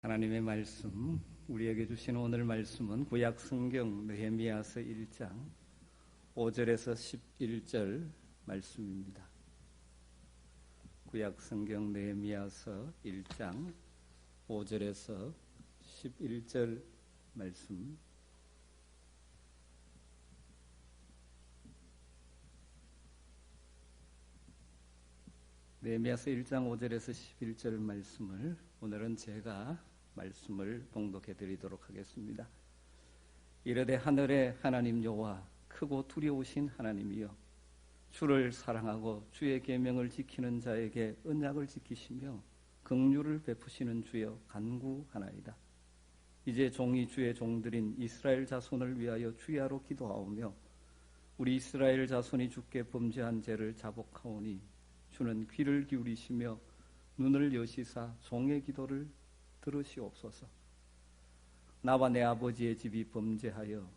하나님의 말씀, 우리에게 주신 오늘 말씀은 구약 성경 느헤미야서 1장 5절에서 11절 말씀입니다. 구약 성경 느헤미야서 1장 5절에서 11절 말씀. 느헤미야서 1장 5절에서 11절 말씀을 오늘은 제가 말씀을 봉독해 드리도록 하겠습니다. 이르되 하늘의 하나님 여호와 크고 두려우신 하나님이여, 주를 사랑하고 주의 계명을 지키는 자에게 언약을 지키시며 긍휼을 베푸시는 주여 간구하나이다. 이제 종이 주의 종들인 이스라엘 자손을 위하여 주야로 기도하오며 우리 이스라엘 자손이 주께 범죄한 죄를 자복하오니 주는 귀를 기울이시며 눈을 여시사 종의 기도를 들으시옵소서. 나와 내 아버지의 집이 범죄하여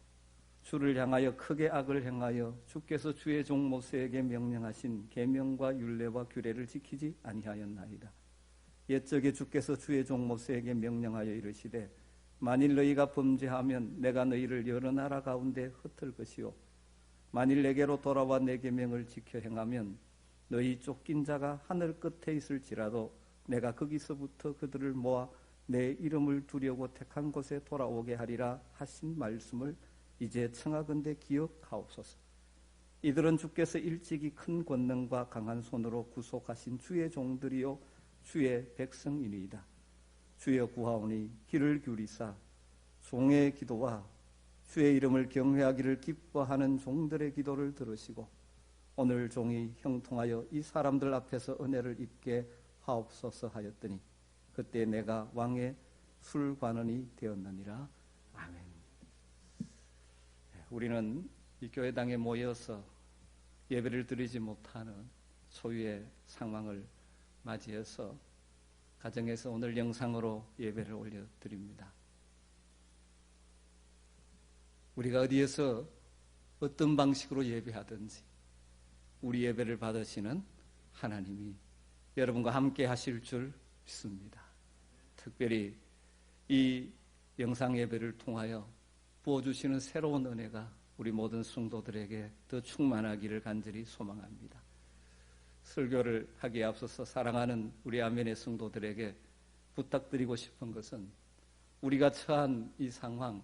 주를 향하여 크게 악을 행하여 주께서 주의 종 모세에게 명령하신 계명과 율례와 규례를 지키지 아니하였나이다. 옛적에 주께서 주의 종 모세에게 명령하여 이르시되 만일 너희가 범죄하면 내가 너희를 여러 나라 가운데 흩을 것이요 만일 내게로 돌아와 내 계명을 지켜 행하면 너희 쫓긴 자가 하늘 끝에 있을지라도 내가 거기서부터 그들을 모아 내 이름을 두려고 택한 곳에 돌아오게 하리라 하신 말씀을 이제 청하건대 기억하옵소서. 이들은 주께서 일찍이 큰 권능과 강한 손으로 구속하신 주의 종들이요 주의 백성이니이다. 주여 구하오니 귀를 기울이사 종의 기도와 주의 이름을 경외하기를 기뻐하는 종들의 기도를 들으시고 오늘 종이 형통하여 이 사람들 앞에서 은혜를 입게 하옵소서 하였더니 그때 내가 왕의 술관원이 되었느니라. 아멘. 우리는 이 교회당에 모여서 예배를 드리지 못하는 소유의 상황을 맞이해서 가정에서 오늘 영상으로 예배를 올려드립니다. 우리가 어디에서 어떤 방식으로 예배하든지 우리 예배를 받으시는 하나님이 여러분과 함께 하실 줄 믿습니다. 특별히 이 영상 예배를 통하여 부어주시는 새로운 은혜가 우리 모든 성도들에게 더 충만하기를 간절히 소망합니다. 설교를 하기에 앞서서 사랑하는 우리 아멘의 성도들에게 부탁드리고 싶은 것은 우리가 처한 이 상황,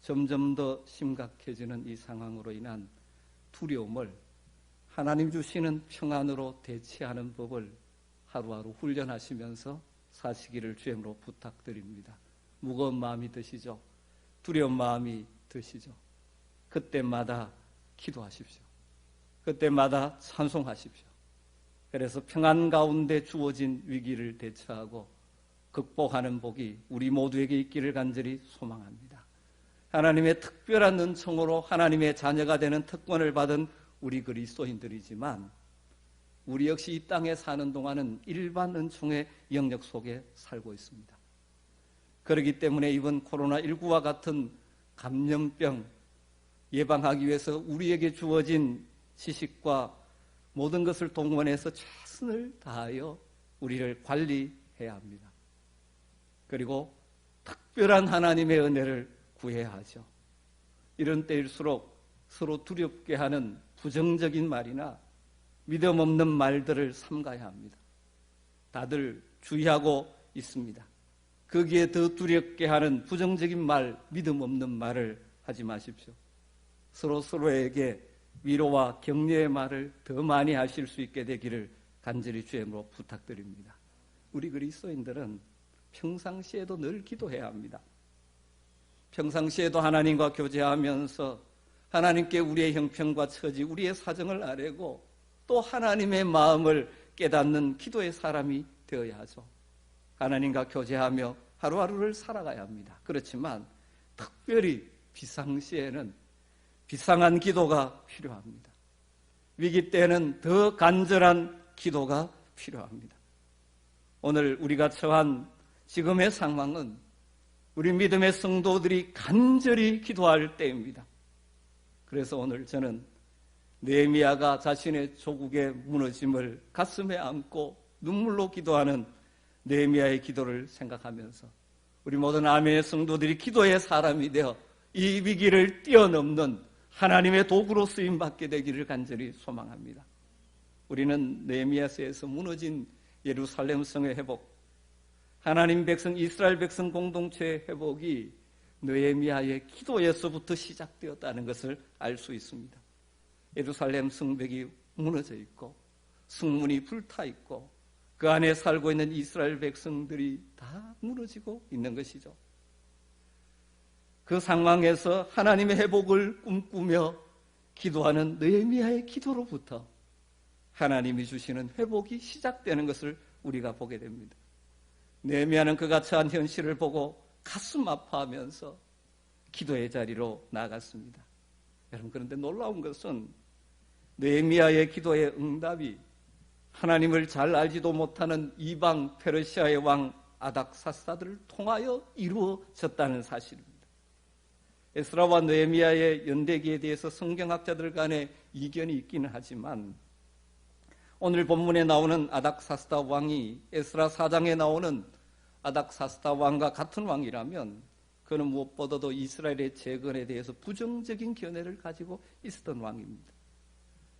점점 더 심각해지는 이 상황으로 인한 두려움을 하나님 주시는 평안으로 대치하는 법을 하루하루 훈련하시면서 사시기를 주님으로 부탁드립니다. 무거운 마음이 드시죠? 두려운 마음이 드시죠? 그때마다 기도하십시오. 그때마다 찬송하십시오. 그래서 평안 가운데 주어진 위기를 대처하고 극복하는 복이 우리 모두에게 있기를 간절히 소망합니다. 하나님의 특별한 은총으로 하나님의 자녀가 되는 특권을 받은 우리 그리스도인들이지만 우리 역시 이 땅에 사는 동안은 일반 은총의 영역 속에 살고 있습니다. 그렇기 때문에 이번 코로나19와 같은 감염병 예방하기 위해서 우리에게 주어진 지식과 모든 것을 동원해서 최선을 다하여 우리를 관리해야 합니다. 그리고 특별한 하나님의 은혜를 구해야 하죠. 이런 때일수록 서로 두렵게 하는 부정적인 말이나 믿음 없는 말들을 삼가야 합니다. 다들 주의하고 있습니다. 거기에 더 두렵게 하는 부정적인 말, 믿음 없는 말을 하지 마십시오. 서로에게 위로와 격려의 말을 더 많이 하실 수 있게 되기를 간절히 주님으로 부탁드립니다. 우리 그리스도인들은 평상시에도 늘 기도해야 합니다. 평상시에도 하나님과 교제하면서 하나님께 우리의 형편과 처지, 우리의 사정을 아뢰고 또 하나님의 마음을 깨닫는 기도의 사람이 되어야 하죠. 하나님과 교제하며 하루하루를 살아가야 합니다. 그렇지만 특별히 비상시에는 비상한 기도가 필요합니다. 위기 때는 더 간절한 기도가 필요합니다. 오늘 우리가 처한 지금의 상황은 우리 믿음의 성도들이 간절히 기도할 때입니다. 그래서 오늘 저는 느헤미야가 자신의 조국의 무너짐을 가슴에 안고 눈물로 기도하는 느헤미야의 기도를 생각하면서 우리 모든 아멘의 성도들이 기도의 사람이 되어 이 위기를 뛰어넘는 하나님의 도구로 쓰임받게 되기를 간절히 소망합니다. 우리는 느헤미야서에서 무너진 예루살렘 성의 회복, 하나님 백성 이스라엘 백성 공동체의 회복이 느헤미야의 기도에서부터 시작되었다는 것을 알 수 있습니다. 예루살렘 성벽이 무너져 있고 성문이 불타 있고 그 안에 살고 있는 이스라엘 백성들이 다 무너지고 있는 것이죠. 그 상황에서 하나님의 회복을 꿈꾸며 기도하는 느헤미야의 기도로부터 하나님이 주시는 회복이 시작되는 것을 우리가 보게 됩니다. 느헤미야는 그가 처한 현실을 보고 가슴 아파하면서 기도의 자리로 나아갔습니다. 여러분, 그런데 놀라운 것은 느헤미야의 기도의 응답이 하나님을 잘 알지도 못하는 이방 페르시아의 왕 아닥사스다들을 통하여 이루어졌다는 사실입니다. 에스라와 느헤미야의 연대기에 대해서 성경학자들 간에 이견이 있기는 하지만 오늘 본문에 나오는 아닥사스다 왕이 에스라 4장에 나오는 아닥사스다 왕과 같은 왕이라면 그는 무엇보다도 이스라엘의 재건에 대해서 부정적인 견해를 가지고 있었던 왕입니다.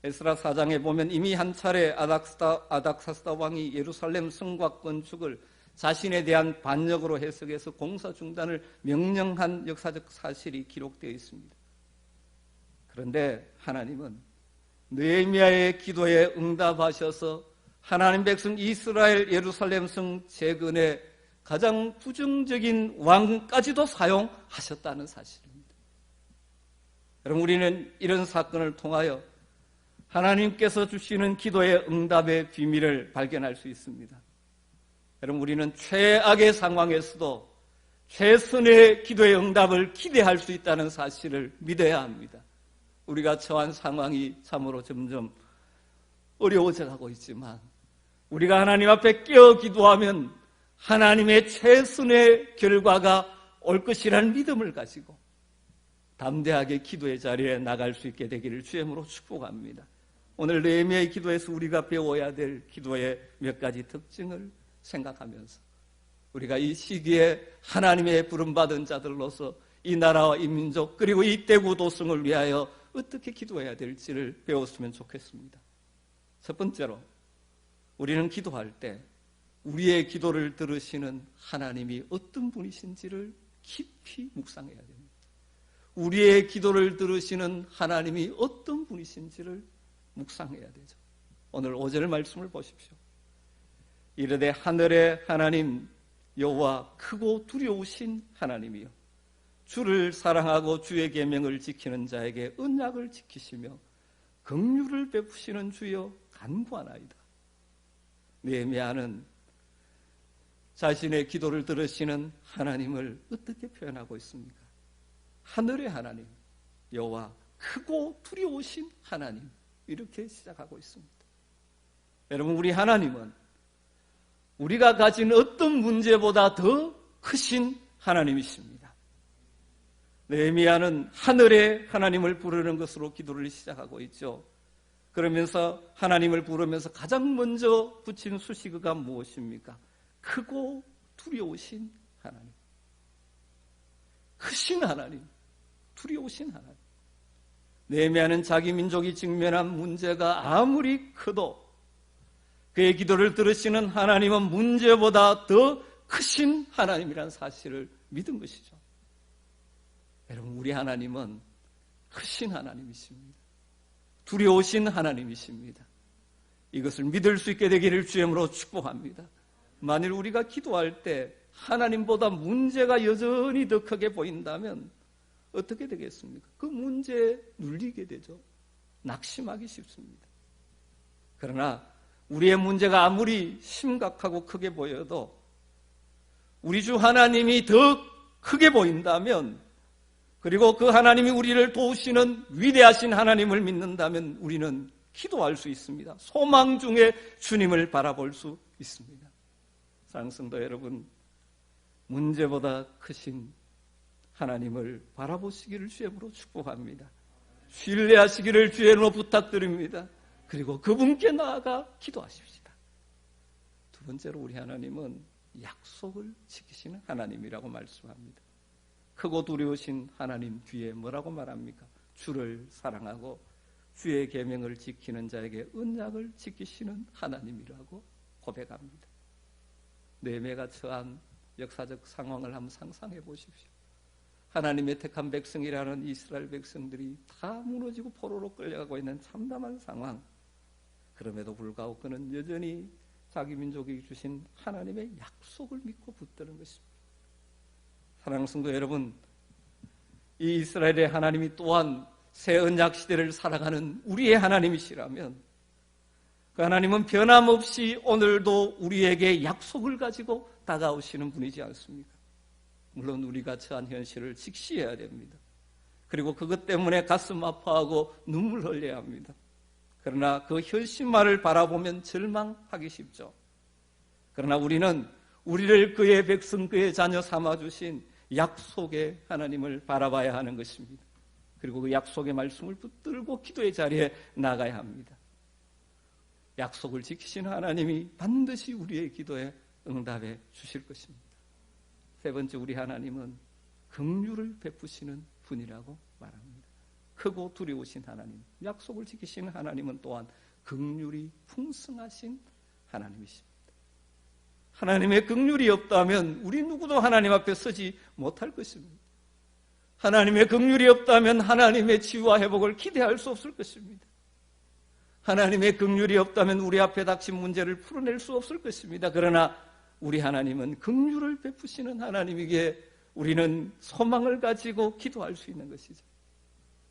에스라 4장에 보면 이미 한 차례 아닥사스다 왕이 예루살렘 성곽 건축을 자신에 대한 반역으로 해석해서 공사 중단을 명령한 역사적 사실이 기록되어 있습니다. 그런데 하나님은 느헤미야의 기도에 응답하셔서 하나님 백성 이스라엘 예루살렘 성 재건에 가장 부정적인 왕까지도 사용하셨다는 사실입니다. 여러분, 우리는 이런 사건을 통하여 하나님께서 주시는 기도의 응답의 비밀을 발견할 수 있습니다. 여러분, 우리는 최악의 상황에서도 최선의 기도의 응답을 기대할 수 있다는 사실을 믿어야 합니다. 우리가 처한 상황이 참으로 점점 어려워져 가고 있지만 우리가 하나님 앞에 깨어 기도하면 하나님의 최선의 결과가 올 것이라는 믿음을 가지고 담대하게 기도의 자리에 나갈 수 있게 되기를 주의 이름으로 축복합니다. 오늘 느헤미야의 기도에서 우리가 배워야 될 기도의 몇 가지 특징을 생각하면서 우리가 이 시기에 하나님의 부름받은 자들로서 이 나라와 이 민족 그리고 이 대구 도성을 위하여 어떻게 기도해야 될지를 배웠으면 좋겠습니다. 첫 번째로 우리는 기도할 때 우리의 기도를 들으시는 하나님이 어떤 분이신지를 깊이 묵상해야 됩니다. 우리의 기도를 들으시는 하나님이 어떤 분이신지를 묵상해야 되죠. 오늘 5절 말씀을 보십시오. 이르되 하늘의 하나님 여호와 크고 두려우신 하나님이여 주를 사랑하고 주의 계명을 지키는 자에게 언약을 지키시며 긍휼을 베푸시는 주여 간구하나이다. 느헤미야는 자신의 기도를 들으시는 하나님을 어떻게 표현하고 있습니까? 하늘의 하나님 여호와 크고 두려우신 하나님, 이렇게 시작하고 있습니다. 여러분, 우리 하나님은 우리가 가진 어떤 문제보다 더 크신 하나님이십니다. 느헤미야는 하늘의 하나님을 부르는 것으로 기도를 시작하고 있죠. 그러면서 하나님을 부르면서 가장 먼저 붙인 수식어가 무엇입니까? 크고 두려우신 하나님. 크신 하나님, 두려우신 하나님. 느헤미야는 자기 민족이 직면한 문제가 아무리 커도 그의 기도를 들으시는 하나님은 문제보다 더 크신 하나님이라는 사실을 믿은 것이죠. 여러분, 우리 하나님은 크신 하나님이십니다. 두려우신 하나님이십니다. 이것을 믿을 수 있게 되기를 주의 이름으로 축복합니다. 만일 우리가 기도할 때 하나님보다 문제가 여전히 더 크게 보인다면 어떻게 되겠습니까? 그 문제에 눌리게 되죠. 낙심하기 쉽습니다. 그러나 우리의 문제가 아무리 심각하고 크게 보여도 우리 주 하나님이 더 크게 보인다면, 그리고 그 하나님이 우리를 도우시는 위대하신 하나님을 믿는다면 우리는 기도할 수 있습니다. 소망 중에 주님을 바라볼 수 있습니다. 사랑하는 성도 여러분, 문제보다 크신 하나님을 바라보시기를 주의 이름으로 축복합니다. 신뢰하시기를 주의 이름으로 부탁드립니다. 그리고 그분께 나아가 기도하십시다. 두 번째로 우리 하나님은 약속을 지키시는 하나님이라고 말씀합니다. 크고 두려우신 하나님 뒤에 뭐라고 말합니까? 주를 사랑하고 주의 계명을 지키는 자에게 언약을 지키시는 하나님이라고 고백합니다. 느헤미야가 처한 역사적 상황을 한번 상상해 보십시오. 하나님의 택한 백성이라는 이스라엘 백성들이 다 무너지고 포로로 끌려가고 있는 참담한 상황. 그럼에도 불구하고 그는 여전히 자기 민족이 주신 하나님의 약속을 믿고 붙드는 것입니다. 사랑하는 성도 여러분, 이 이스라엘의 하나님이 또한 새 언약 시대를 살아가는 우리의 하나님이시라면 그 하나님은 변함없이 오늘도 우리에게 약속을 가지고 다가오시는 분이지 않습니까? 물론 우리가 처한 현실을 직시해야 됩니다. 그리고 그것 때문에 가슴 아파하고 눈물 흘려야 합니다. 그러나 그 현실만을 바라보면 절망하기 쉽죠. 그러나 우리는 우리를 그의 백성, 그의 자녀 삼아주신 약속의 하나님을 바라봐야 하는 것입니다. 그리고 그 약속의 말씀을 붙들고 기도의 자리에 나가야 합니다. 약속을 지키시는 하나님이 반드시 우리의 기도에 응답해 주실 것입니다. 세 번째, 우리 하나님은 긍휼을 베푸시는 분이라고 말합니다. 크고 두려우신 하나님, 약속을 지키시는 하나님은 또한 긍휼이 풍성하신 하나님이십니다. 하나님의 긍휼이 없다면 우리 누구도 하나님 앞에 서지 못할 것입니다. 하나님의 긍휼이 없다면 하나님의 치유와 회복을 기대할 수 없을 것입니다. 하나님의 긍휼이 없다면 우리 앞에 닥친 문제를 풀어낼 수 없을 것입니다. 그러나 우리 하나님은 긍휼을 베푸시는 하나님이기에 우리는 소망을 가지고 기도할 수 있는 것이죠.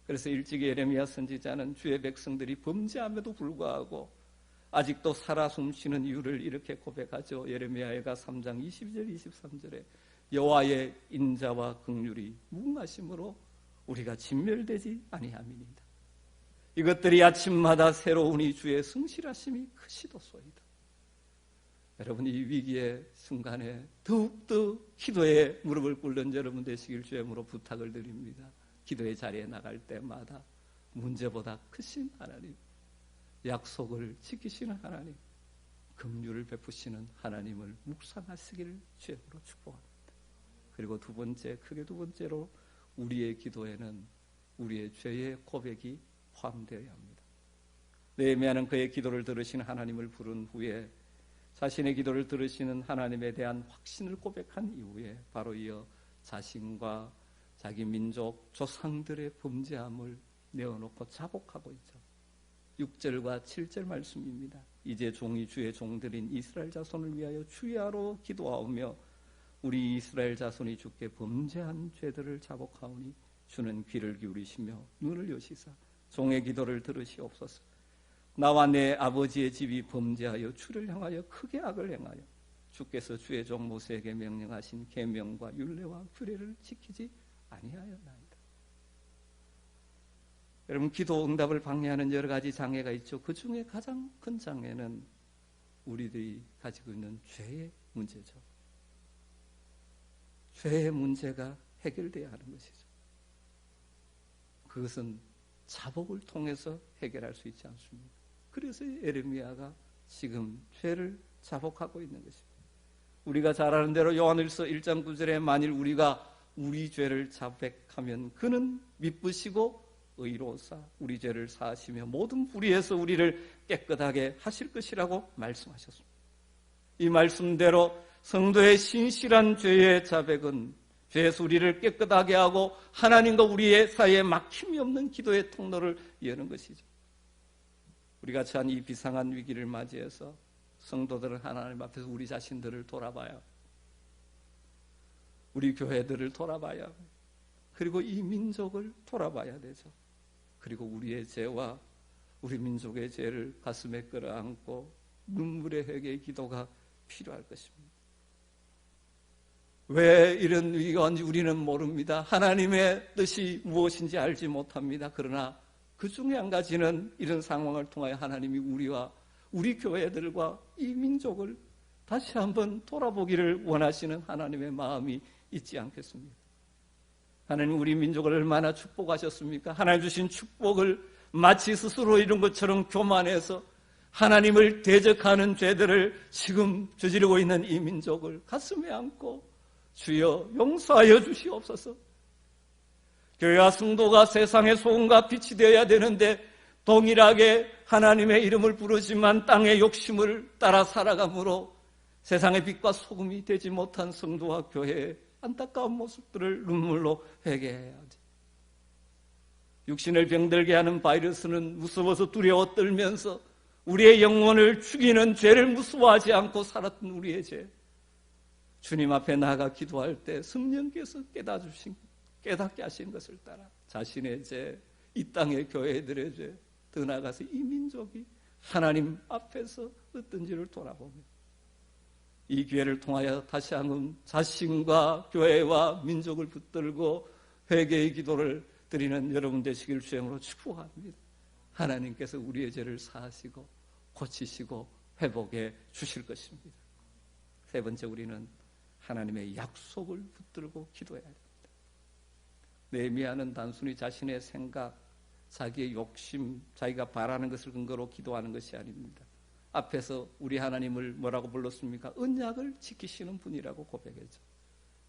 그래서 일찍이 예레미야 선지자는 주의 백성들이 범죄함에도 불구하고 아직도 살아 숨쉬는 이유를 이렇게 고백하죠. 예레미야가 3장 22절 23절에 여호와의 인자와 긍휼이 무궁하심으로 우리가 진멸되지 아니함이니이다. 이것들이 아침마다 새로우니 주의 성실하심이 크시도소이다. 여러분, 이 위기의 순간에 더욱더 기도에 무릎을 꿇는 여러분 되시길 주의 이름으로 부탁을 드립니다. 기도의 자리에 나갈 때마다 문제보다 크신 하나님, 약속을 지키시는 하나님, 긍휼을 베푸시는 하나님을 묵상하시기를 주의 이름으로 축복합니다. 그리고 두 번째, 크게 두 번째로 우리의 기도에는 우리의 죄의 고백이 포함되어야 합니다. 느헤미야는 그의 기도를 들으시는 하나님을 부른 후에 자신의 기도를 들으시는 하나님에 대한 확신을 고백한 이후에 바로 이어 자신과 자기 민족 조상들의 범죄함을 내어놓고 자복하고 있죠. 6절과 7절 말씀입니다. 이제 종이 주의 종들인 이스라엘 자손을 위하여 주야로 기도하오며 우리 이스라엘 자손이 주께 범죄한 죄들을 자복하오니 주는 귀를 기울이시며 눈을 여시사 종의 기도를 들으시옵소서. 나와 내 아버지의 집이 범죄하여 주를 향하여 크게 악을 행하여 주께서 주의 종 모세에게 명령하신 계명과 율례와 규례를 지키지 아니하였나이다. 여러분, 기도 응답을 방해하는 여러 가지 장애가 있죠. 그 중에 가장 큰 장애는 우리들이 가지고 있는 죄의 문제죠. 죄의 문제가 해결돼야 하는 것이죠. 그것은 자복을 통해서 해결할 수 있지 않습니다. 그래서 예레미야가 지금 죄를 자복하고 있는 것입니다. 우리가 잘 아는 대로 요한일서 1장 9절에 만일 우리가 우리 죄를 자백하면 그는 미쁘시고 의로우사 우리 죄를 사하시며 모든 불의에서 우리를 깨끗하게 하실 것이라고 말씀하셨습니다. 이 말씀대로 성도의 신실한 죄의 자백은 죄에서 우리를 깨끗하게 하고 하나님과 우리의 사이에 막힘이 없는 기도의 통로를 여는 것이죠. 우리가 처한 이 비상한 위기를 맞이해서 성도들은 하나님 앞에서 우리 자신들을 돌아봐야, 우리 교회들을 돌아봐야, 그리고 이 민족을 돌아봐야 되죠. 그리고 우리의 죄와 우리 민족의 죄를 가슴에 끌어안고 눈물의 회개의 기도가 필요할 것입니다. 왜 이런 위기가 온지 우리는 모릅니다. 하나님의 뜻이 무엇인지 알지 못합니다. 그러나 그 중에 한 가지는 이런 상황을 통하여 하나님이 우리와 우리 교회들과 이 민족을 다시 한번 돌아보기를 원하시는 하나님의 마음이 있지 않겠습니까? 하나님 우리 민족을 얼마나 축복하셨습니까? 하나님 주신 축복을 마치 스스로 이룬 것처럼 교만해서 하나님을 대적하는 죄들을 지금 저지르고 있는 이 민족을 가슴에 안고 주여 용서하여 주시옵소서. 교회와 성도가 세상의 소금과 빛이 되어야 되는데 동일하게 하나님의 이름을 부르지만 땅의 욕심을 따라 살아가므로 세상의 빛과 소금이 되지 못한 성도와 교회의 안타까운 모습들을 눈물로 회개해야지. 육신을 병들게 하는 바이러스는 무서워서 두려워 떨면서 우리의 영혼을 죽이는 죄를 무서워하지 않고 살았던 우리의 죄, 주님 앞에 나아가 기도할 때 성령께서 깨닫게 하신 것을 따라 자신의 죄, 이 땅의 교회들의 죄, 더 나아가서 이 민족이 하나님 앞에서 어떤지를 돌아보며 이 기회를 통하여 다시 한번 자신과 교회와 민족을 붙들고 회개의 기도를 드리는 여러분 되시길 주님으로 축복합니다. 하나님께서 우리의 죄를 사하시고 고치시고 회복해 주실 것입니다. 세 번째, 우리는 하나님의 약속을 붙들고 기도해야 됩니다. 느헤미야는 단순히 자신의 생각, 자기의 욕심, 자기가 바라는 것을 근거로 기도하는 것이 아닙니다. 앞에서 우리 하나님을 뭐라고 불렀습니까? 언약을 지키시는 분이라고 고백했죠.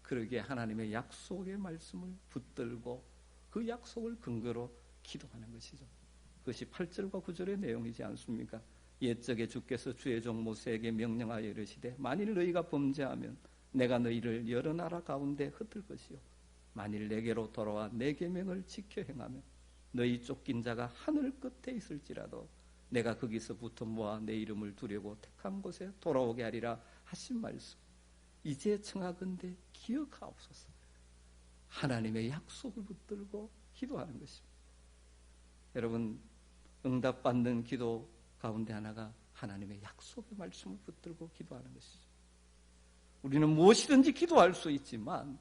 그러기에 하나님의 약속의 말씀을 붙들고 그 약속을 근거로 기도하는 것이죠. 그것이 8절과 9절의 내용이지 않습니까? 옛적에 주께서 주의 종 모세에게 명령하여 이르시되 만일 너희가 범죄하면 내가 너희를 여러 나라 가운데 흩을 것이요 만일 내게로 돌아와 내 계명을 지켜 행하면 너희 쫓긴 자가 하늘 끝에 있을지라도 내가 거기서부터 모아 내 이름을 두려고 택한 곳에 돌아오게 하리라 하신 말씀, 이제 청하건대 기억하옵소서. 하나님의 약속을 붙들고 기도하는 것입니다. 여러분, 응답받는 기도 가운데 하나가 하나님의 약속의 말씀을 붙들고 기도하는 것이죠. 우리는 무엇이든지 기도할 수 있지만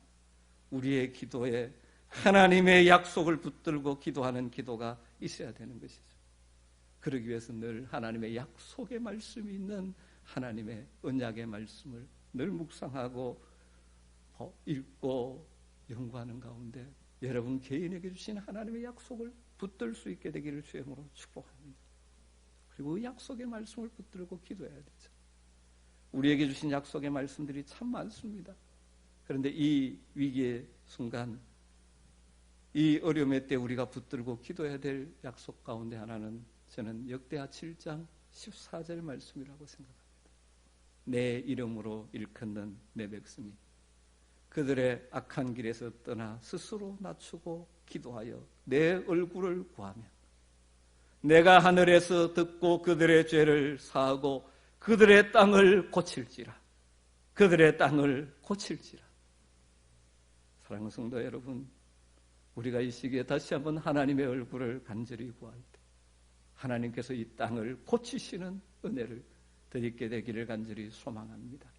우리의 기도에 하나님의 약속을 붙들고 기도하는 기도가 있어야 되는 것이죠. 그러기 위해서 늘 하나님의 약속의 말씀이 있는 하나님의 언약의 말씀을 늘 묵상하고 읽고 연구하는 가운데 여러분 개인에게 주신 하나님의 약속을 붙들 수 있게 되기를 주님으로 축복합니다. 그리고 그 약속의 말씀을 붙들고 기도해야 되죠. 우리에게 주신 약속의 말씀들이 참 많습니다. 그런데 이 위기의 순간, 이 어려움의 때 우리가 붙들고 기도해야 될 약속 가운데 하나는 저는 역대하 7장 14절 말씀이라고 생각합니다. 내 이름으로 일컫는 내 백성이 그들의 악한 길에서 떠나 스스로 낮추고 기도하여 내 얼굴을 구하면 내가 하늘에서 듣고 그들의 죄를 사하고 그들의 땅을 고칠지라. 그들의 땅을 고칠지라. 사랑하는 성도 여러분, 우리가 이 시기에 다시 한번 하나님의 얼굴을 간절히 구할 때 하나님께서 이 땅을 고치시는 은혜를 드리게 되기를 간절히 소망합니다.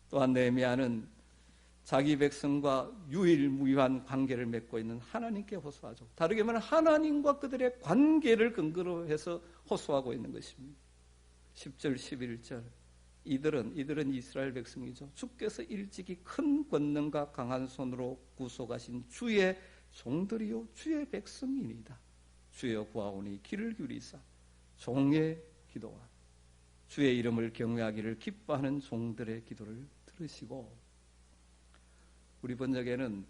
또한 느헤미야는 자기 백성과 유일무이한 관계를 맺고 있는 하나님께 호소하죠. 다르게 말하면 하나님과 그들의 관계를 근거로 해서 호소하고 있는 것입니다. 10절 11절 이들은 이스라엘 백성이죠. 주께서 일찍이 큰 권능과 강한 손으로 구속하신 주의 종들이요 주의 백성이니이다. 주여 구하오니 귀를 기울이사 종의 기도와 주의 이름을 경외하기를 기뻐하는 종들의 기도를 들으시고, 우리 번역에는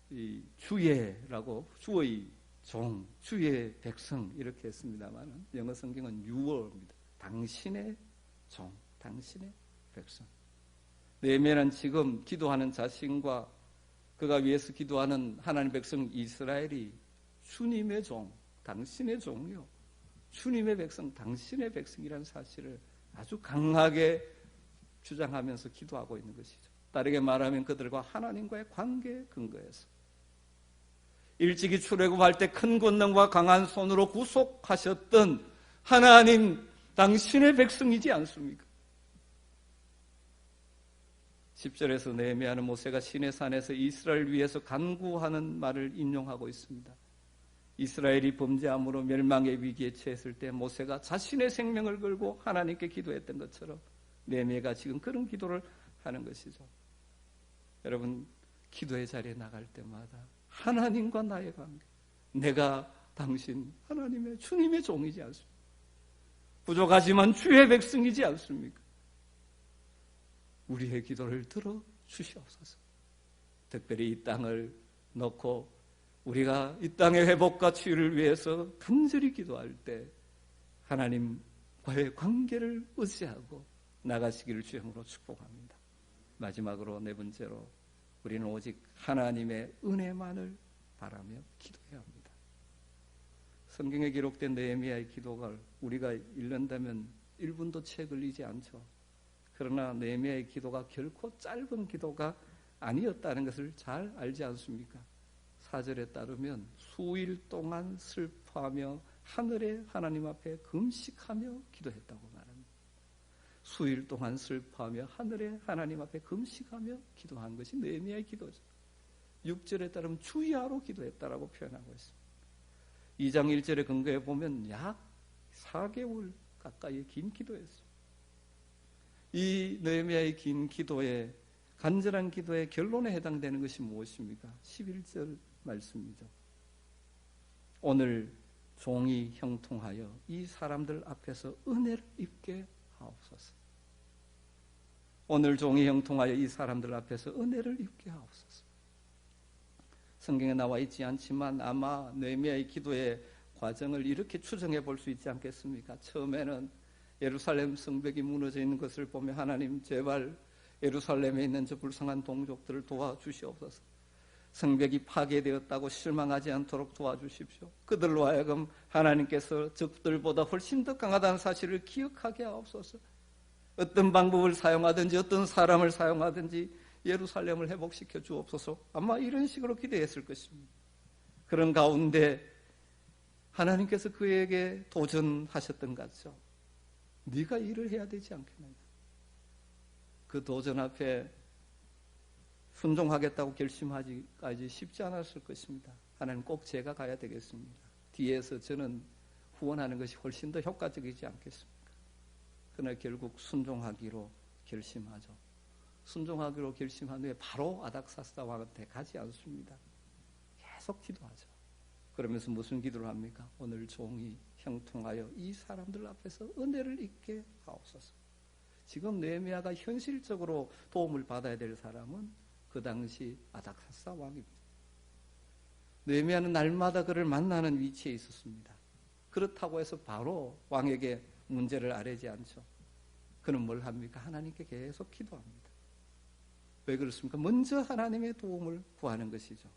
이 주의라고 주의 종, 주의 백성 이렇게 했습니다만 영어 성경은 유어입니다. 당신의 종, 당신의 백성. 느헤미야는 지금 기도하는 자신과 그가 위해서 기도하는 하나님의 백성 이스라엘이 주님의 종, 당신의 종이요 주님의 백성, 당신의 백성이라는 사실을 아주 강하게 주장하면서 기도하고 있는 것이죠. 다르게 말하면 그들과 하나님과의 관계에 근거해서 일찍이 출애굽할 때 큰 권능과 강한 손으로 구속하셨던 하나님 당신의 백성이지 않습니까? 10절에서 느헤미야는 모세가 시내산에서 이스라엘 위해서 간구하는 말을 인용하고 있습니다. 이스라엘이 범죄함으로 멸망의 위기에 처했을 때 모세가 자신의 생명을 걸고 하나님께 기도했던 것처럼 느헤미야가 지금 그런 기도를 하는 것이죠. 여러분, 기도의 자리에 나갈 때마다 하나님과 나의 관계, 내가 당신 하나님의 주님의 종이지 않습니까? 부족하지만 주의 백성이지 않습니까? 우리의 기도를 들어 주시옵소서. 특별히 이 땅을 놓고 우리가 이 땅의 회복과 치유를 위해서 간절히 기도할 때 하나님과의 관계를 의지하고 나가시기를 주님으로 축복합니다. 마지막으로 네 번째로 우리는 오직 하나님의 은혜만을 바라며 기도해야 합니다. 성경에 기록된 느헤미야의 기도가 우리가 읽는다면 1분도 채 걸리지 않죠. 그러나 느헤미야의 기도가 결코 짧은 기도가 아니었다는 것을 잘 알지 않습니까? 4절에 따르면 수일 동안 슬퍼하며 하늘의 하나님 앞에 금식하며 기도했다고 말합니다. 수일 동안 슬퍼하며 하늘의 하나님 앞에 금식하며 기도한 것이 느헤미야의 기도죠. 6절에 따르면 주야로 기도했다라고 표현하고 있습니다. 2장 1절의 근거에 보면 약 4개월 가까이 긴 기도였습니다. 이 느헤미야의 긴 기도에 간절한 기도의 결론에 해당되는 것이 무엇입니까? 11절 말씀이죠. 오늘 종이 형통하여 이 사람들 앞에서 은혜를 입게 하옵소서. 오늘 종이 형통하여 이 사람들 앞에서 은혜를 입게 하옵소서. 성경에 나와 있지 않지만 아마 느헤미야의 기도의 과정을 이렇게 추정해 볼 수 있지 않겠습니까? 처음에는 예루살렘 성벽이 무너져 있는 것을 보며 하나님 제발 예루살렘에 있는 저 불쌍한 동족들을 도와주시옵소서. 성벽이 파괴되었다고 실망하지 않도록 도와주십시오. 그들로 하여금 하나님께서 적들보다 훨씬 더 강하다는 사실을 기억하게 하옵소서. 어떤 방법을 사용하든지 어떤 사람을 사용하든지 예루살렘을 회복시켜 주옵소서. 아마 이런 식으로 기도했을 것입니다. 그런 가운데 하나님께서 그에게 도전하셨던 것 같죠. 네가 일을 해야 되지 않겠느냐. 그 도전 앞에 순종하겠다고 결심하기까지 쉽지 않았을 것입니다. 하나님 꼭 제가 가야 되겠습니다. 뒤에서 저는 후원하는 것이 훨씬 더 효과적이지 않겠습니까? 그러나 결국 순종하기로 결심하죠. 순종하기로 결심한 후에 바로 아닥사스다 왕한테 가지 않습니다. 계속 기도하죠. 그러면서 무슨 기도를 합니까? 오늘 종이 형통하여 이 사람들 앞에서 은혜를 입게 하옵소서. 지금 느헤미야가 현실적으로 도움을 받아야 될 사람은 그 당시 아닥사스다 왕입니다. 느헤미야는 날마다 그를 만나는 위치에 있었습니다. 그렇다고 해서 바로 왕에게 문제를 아뢰지 않죠. 그는 뭘 합니까? 하나님께 계속 기도합니다. 왜 그렇습니까? 먼저 하나님의 도움을 구하는 것이죠.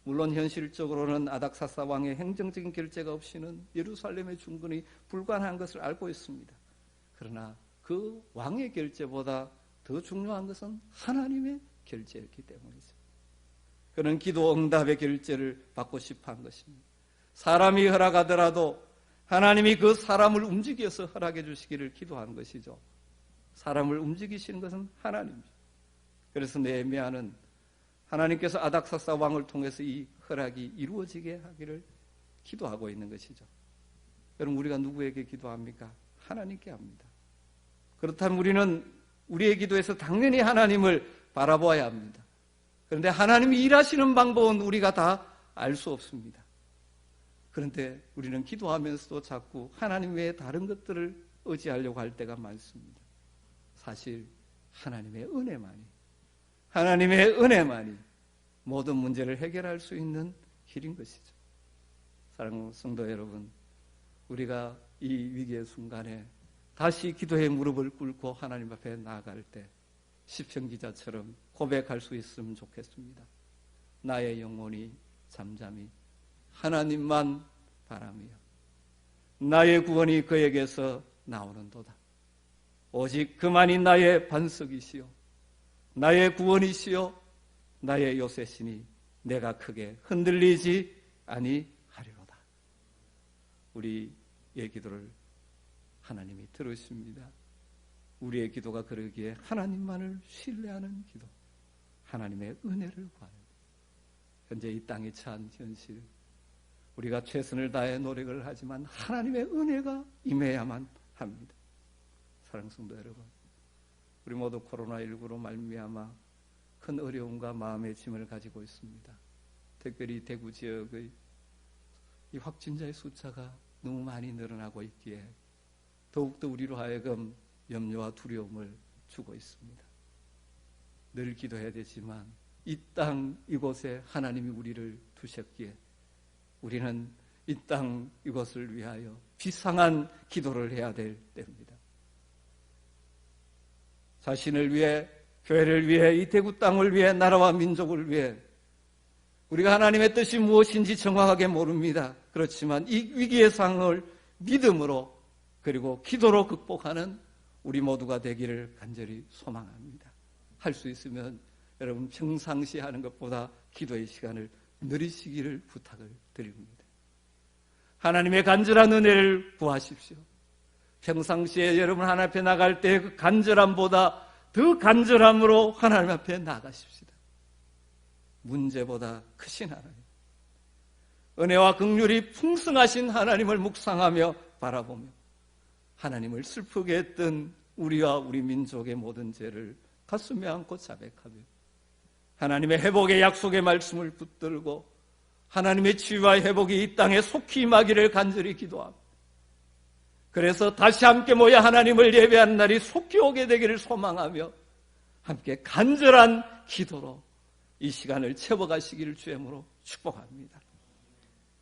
물론 현실적으로는 아닥사스다 왕의 행정적인 결재가 없이는 예루살렘의 중건이 불가능한 것을 알고 있습니다. 그러나 그 왕의 결재보다 더 중요한 것은 하나님의 결재였기 때문이죠. 그는 기도 응답의 결재를 받고 싶어 한 것입니다. 사람이 허락하더라도 하나님이 그 사람을 움직여서 허락해 주시기를 기도하는 것이죠. 사람을 움직이시는 것은 하나님이죠. 그래서 느헤미야는 하나님께서 아닥사스다 왕을 통해서 이 허락이 이루어지게 하기를 기도하고 있는 것이죠. 여러분, 우리가 누구에게 기도합니까? 하나님께 합니다. 그렇다면 우리는 우리의 기도에서 당연히 하나님을 바라보아야 합니다. 그런데 하나님이 일하시는 방법은 우리가 다 알 수 없습니다. 그런데 우리는 기도하면서도 자꾸 하나님 외에 다른 것들을 의지하려고 할 때가 많습니다. 사실 하나님의 은혜만이 모든 문제를 해결할 수 있는 길인 것이죠. 사랑하는 성도 여러분, 우리가 이 위기의 순간에 다시 기도의 무릎을 꿇고 하나님 앞에 나아갈 때 시편 기자처럼 고백할 수 있으면 좋겠습니다. 나의 영혼이 잠잠히 하나님만 바라며 나의 구원이 그에게서 나오는도다. 오직 그만이 나의 반석이시요 나의 구원이시요 나의 요새시니 내가 크게 흔들리지 아니하리로다. 우리의 기도를 하나님이 들으십니다. 우리의 기도가 그러기에 하나님만을 신뢰하는 기도, 하나님의 은혜를 구하는 현재 이 땅에 처한 현실, 우리가 최선을 다해 노력을 하지만 하나님의 은혜가 임해야만 합니다. 사랑하는 성도 여러분, 우리 모두 코로나19로 말미암아 큰 어려움과 마음의 짐을 가지고 있습니다. 특별히 대구 지역의 이 확진자의 숫자가 너무 많이 늘어나고 있기에 더욱더 우리로 하여금 염려와 두려움을 주고 있습니다. 늘 기도해야 되지만 이 땅 이곳에 하나님이 우리를 두셨기에 우리는 이 땅 이것을 위하여 비상한 기도를 해야 될 때입니다. 자신을 위해, 교회를 위해, 이 대구 땅을 위해, 나라와 민족을 위해 우리가 하나님의 뜻이 무엇인지 정확하게 모릅니다. 그렇지만 이 위기의 상황을 믿음으로 그리고 기도로 극복하는 우리 모두가 되기를 간절히 소망합니다. 할 수 있으면 여러분 평상시에 하는 것보다 기도의 시간을 늘리시기를 부탁을 드립니다. 하나님의 간절한 은혜를 구하십시오. 평상시에 여러분 하나님 앞에 나갈 때 그 간절함보다 더 간절함으로 하나님 앞에 나가십시다. 문제보다 크신 하나님, 은혜와 긍휼이 풍성하신 하나님을 묵상하며 바라보며 하나님을 슬프게 했던 우리와 우리 민족의 모든 죄를 가슴에 안고 자백하며 하나님의 회복의 약속의 말씀을 붙들고 하나님의 치유와 회복이 이 땅에 속히 임하기를 간절히 기도합니다. 그래서 다시 함께 모여 하나님을 예배하는 날이 속히 오게 되기를 소망하며 함께 간절한 기도로 이 시간을 채워가시기를 주님으로 축복합니다.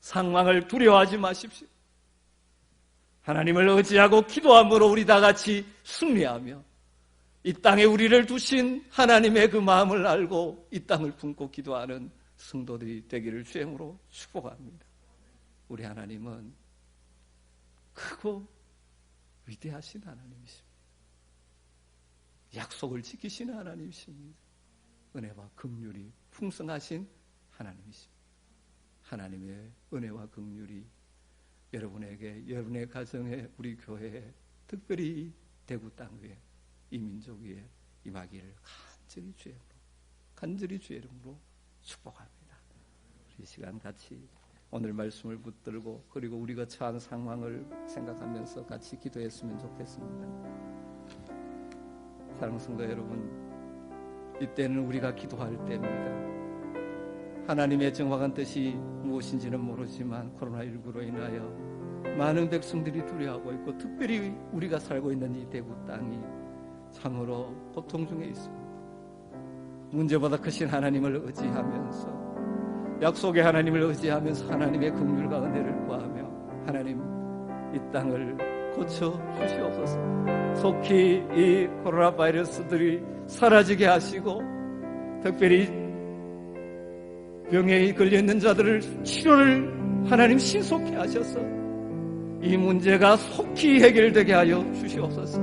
상황을 두려워하지 마십시오. 하나님을 의지하고 기도함으로 우리 다 같이 승리하며 이 땅에 우리를 두신 하나님의 그 마음을 알고 이 땅을 품고 기도하는 성도들이 되기를 주님으로 축복합니다. 우리 하나님은 크고 위대하신 하나님이십니다. 약속을 지키시는 하나님이십니다. 은혜와 긍휼이 풍성하신 하나님이십니다. 하나님의 은혜와 긍휼이 여러분에게, 여러분의 가정에, 우리 교회에, 특별히 대구 땅 위에, 이 민족 위에 임하기를 간절히 주의 이름으로 축복합니다. 우리 이 시간 같이 오늘 말씀을 붙들고 그리고 우리가 처한 상황을 생각하면서 같이 기도했으면 좋겠습니다. 사랑하는 성도 여러분, 이때는 우리가 기도할 때입니다. 하나님의 정확한 뜻이 무엇인지는 모르지만 코로나19로 인하여 많은 백성들이 두려워하고 있고 특별히 우리가 살고 있는 이 대구 땅이 참으로 고통 중에 있습니다. 문제보다 크신 하나님을 의지하면서 약속의 하나님을 의지하면서 하나님의 긍휼과 은혜를 구하며 하나님 이 땅을 고쳐 주시옵소서. 속히 이 코로나 바이러스들이 사라지게 하시고 특별히 병에 걸려있는 자들을 치료를 하나님 신속히 하셔서 이 문제가 속히 해결되게 하여 주시옵소서.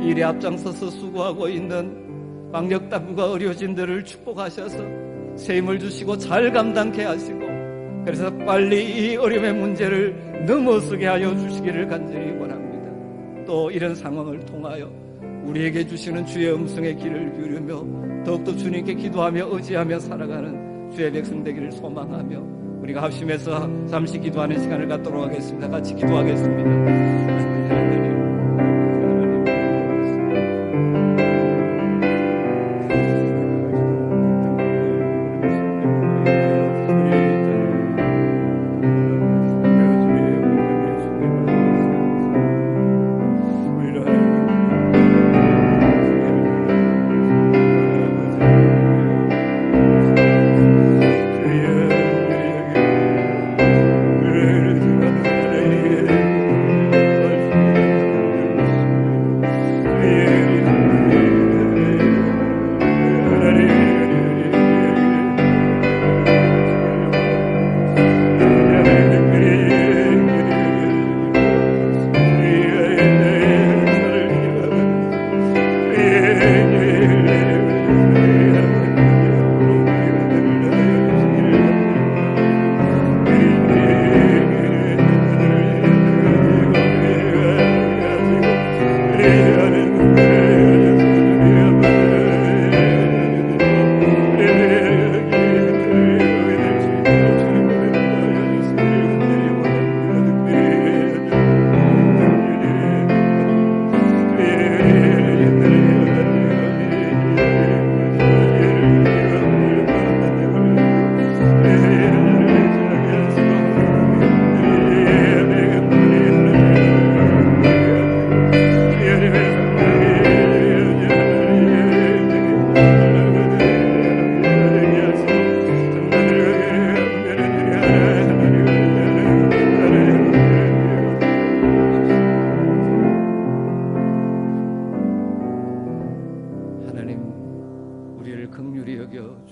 일에 앞장서서 수고하고 있는 방역당국과 의료진들을 축복하셔서 새 힘을 주시고 잘 감당케 하시고 그래서 빨리 이 어려움의 문제를 넘어서게 하여 주시기를 간절히 원합니다. 또 이런 상황을 통하여 우리에게 주시는 주의 음성의 길을 기울이며 더욱더 주님께 기도하며 의지하며 살아가는 주의 백성 되기를 소망하며 우리가 합심해서 잠시 기도하는 시간을 갖도록 하겠습니다. 같이 기도하겠습니다.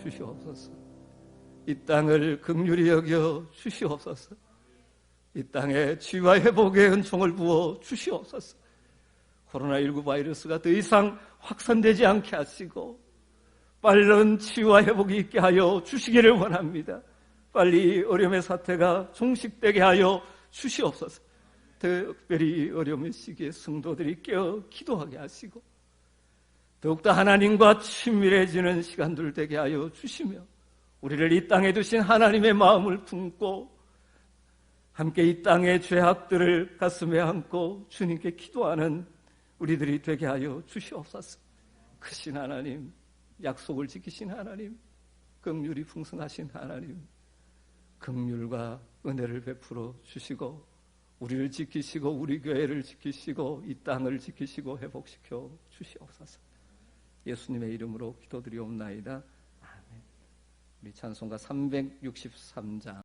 주시옵소서. 이 땅을 긍휼히 여겨 주시옵소서. 이 땅에 치유와 회복의 은총을 부어 주시옵소서. 코로나19 바이러스가 더 이상 확산되지 않게 하시고 빠른 치유와 회복이 있게 하여 주시기를 원합니다. 빨리 어려움의 사태가 종식되게 하여 주시옵소서. 특별히 어려움의 시기에 성도들이 깨어 기도하게 하시고 더욱더 하나님과 친밀해지는 시간들 되게 하여 주시며 우리를 이 땅에 두신 하나님의 마음을 품고 함께 이 땅의 죄악들을 가슴에 안고 주님께 기도하는 우리들이 되게 하여 주시옵소서. 크신 하나님, 약속을 지키신 하나님, 긍휼이 풍성하신 하나님, 긍휼과 은혜를 베풀어 주시고 우리를 지키시고 우리 교회를 지키시고 이 땅을 지키시고 회복시켜 주시옵소서. 예수님의 이름으로 기도드리옵나이다. 아멘. 우리 찬송가 363장